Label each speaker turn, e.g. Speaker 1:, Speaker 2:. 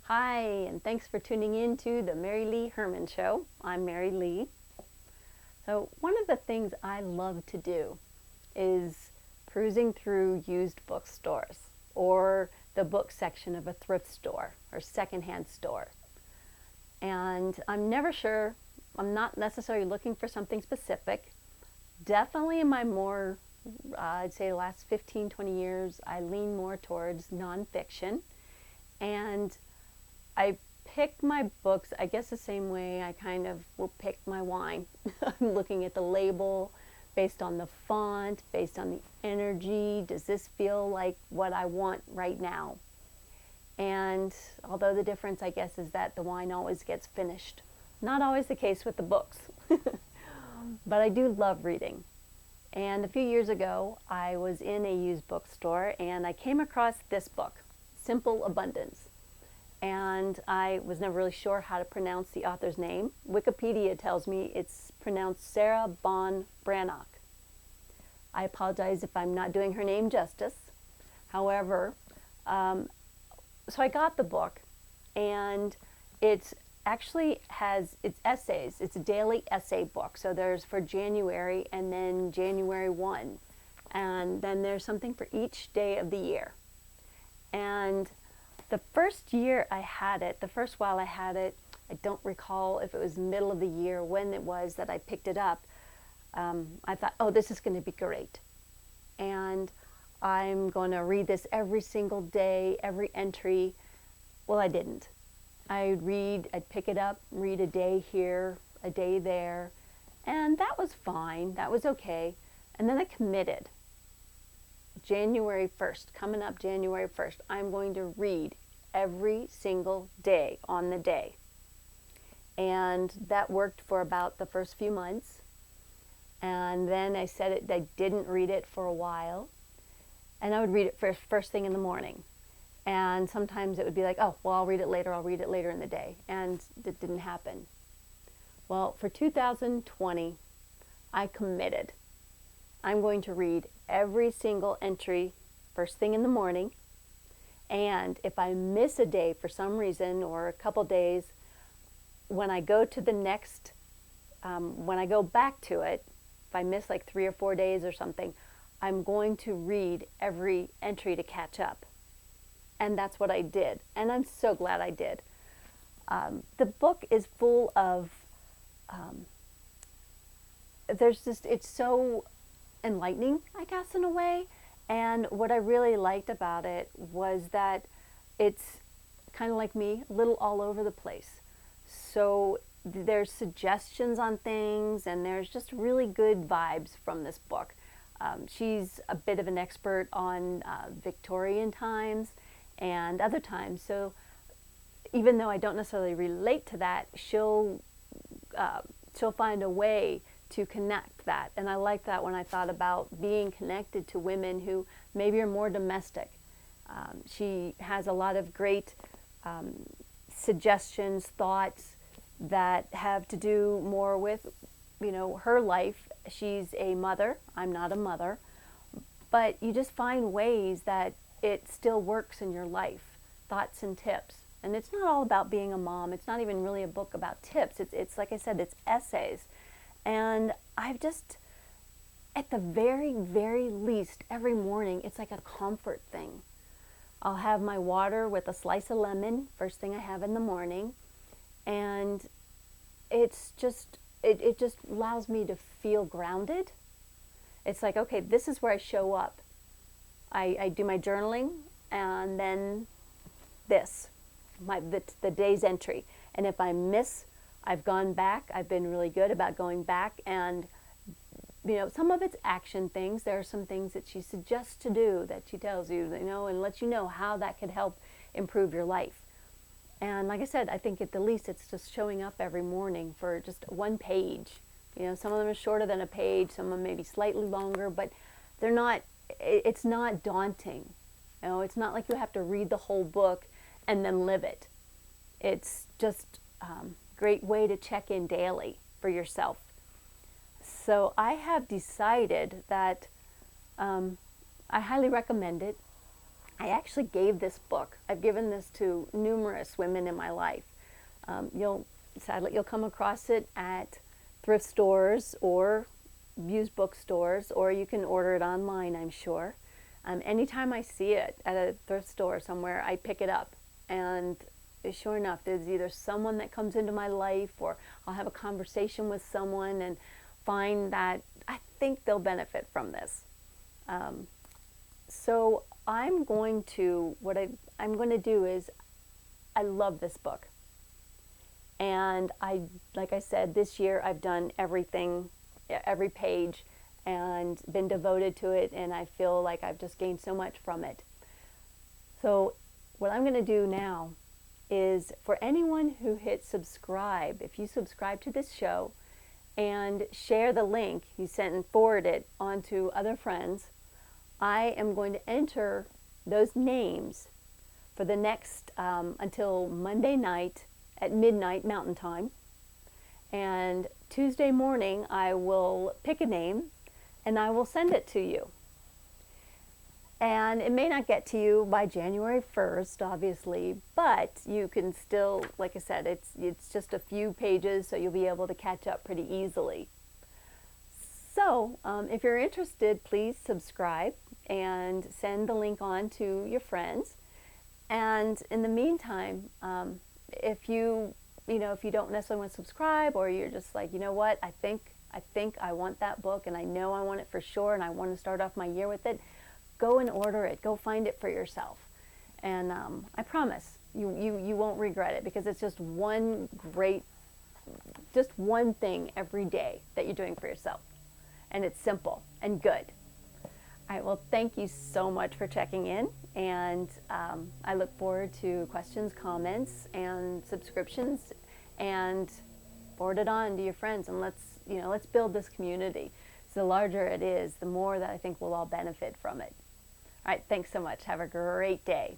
Speaker 1: Hi, and thanks for tuning in to the MaryLee Herrmann Show. I'm MaryLee. So one of the things I love to do is cruising through used bookstores or the book section of a thrift store or secondhand store. And I'm never sure, I'm not necessarily looking for something specific. Definitely in my more, I'd say the last 15, 20 years, I lean more towards nonfiction. And I pick my books, I guess the same way I kind of will pick my wine. I'm looking at the label, based on the font, based on the energy. Does this feel like what I want right now? And although the difference, I guess, is that the wine always gets finished. Not always the case with the books. But I do love reading. And a few years ago, I was in a used bookstore and I came across this book, Simple Abundance. And I was never really sure how to pronounce the author's name. Wikipedia tells me it's pronounced Sarah von Breathnach. I apologize if I'm not doing her name justice. However, so I got the book, and it's essays. It's a daily essay book. So there's for January and then January 1. And then there's something for each day of the year. And the first year I had it, the first while I had it, I don't recall if it was middle of the year when it was that I picked it up. I thought, oh, this is going to be great. And I'm going to read this every single day, every entry. Well, I didn't. I'd pick it up, read a day here, a day there, and that was fine. That was okay. And then I committed. January 1st, coming up January 1st, I'm going to read every single day on the day. And that worked for about the first few months. And then I didn't read it for a while. And I would read it first thing in the morning. And sometimes it would be like, oh, well, I'll read it later in the day. And it didn't happen. Well, for 2020, I committed. I'm going to read every single entry first thing in the morning. And if I miss a day for some reason or a couple days, when I go to the next, when I go back to it, if I miss like 3 or 4 days or something, I'm going to read every entry to catch up. And that's what I did. And I'm so glad I did. The book is full of, it's so enlightening, I guess, in a way. And what I really liked about it was that it's kind of like me, a little all over the place. So there's suggestions on things, and there's just really good vibes from this book. She's a bit of an expert on Victorian times and other times. So even though I don't necessarily relate to that, she'll find a way to connect that. And I like that when I thought about being connected to women who maybe are more domestic. She has a lot of great suggestions, thoughts that have to do more with, her life. She's a mother. I'm not a mother. But you just find ways that it still works in your life, thoughts and tips. And it's not all about being a mom. It's not even really a book about tips. It's like I said, it's essays. And I've just, at the very, very least, every morning, it's like a comfort thing. I'll have my water with a slice of lemon, first thing I have in the morning. And it's just, it just allows me to feel grounded. It's like, okay, this is where I show up. I do my journaling, and then the day's entry. And if I miss, I've gone back. I've been really good about going back, and some of it's action things. There are some things that she suggests to do, that she tells you, and lets you know how that could help improve your life. And like I said, I think at the least it's just showing up every morning for just one page. Some of them are shorter than a page, some of them maybe slightly longer, but it's not daunting. It's not like you have to read the whole book and then live it. It's just a great way to check in daily for yourself. So I have decided that I highly recommend it. I actually gave this book. I've given this to numerous women in my life. Sadly, you'll come across it at thrift stores or used bookstores, or you can order it online, I'm sure. Anytime I see it at a thrift store somewhere, I pick it up. And sure enough, there's either someone that comes into my life, or I'll have a conversation with someone and find that I think they'll benefit from this. So I'm going to, I'm going to do is, I love this book. And like I said, this year I've done everything, every page, and been devoted to it, and I feel like I've just gained so much from it. So what I'm going to do now is, for anyone who hits subscribe, if you subscribe to this show and share the link you sent and forward it on to other friends, I am going to enter those names for the next, until Monday night at midnight Mountain Time. And Tuesday morning I will pick a name and I will send it to you. And it may not get to you by January 1st, obviously, but you can still, like I said, it's just a few pages, so you'll be able to catch up pretty easily. So if you're interested, please subscribe and send the link on to your friends. And in the meantime, if you don't necessarily want to subscribe, or you're just like, you know what, I think I want that book, and I know I want it for sure, and I want to start off my year with it, go and order it. Go find it for yourself. And I promise you won't regret it, because it's just one thing every day that you're doing for yourself. And it's simple and good. All right, well, thank you so much for checking in, and I look forward to questions, comments, and subscriptions, and forward it on to your friends, and let's build this community. So the larger it is, the more that I think we'll all benefit from it. All right, thanks so much. Have a great day.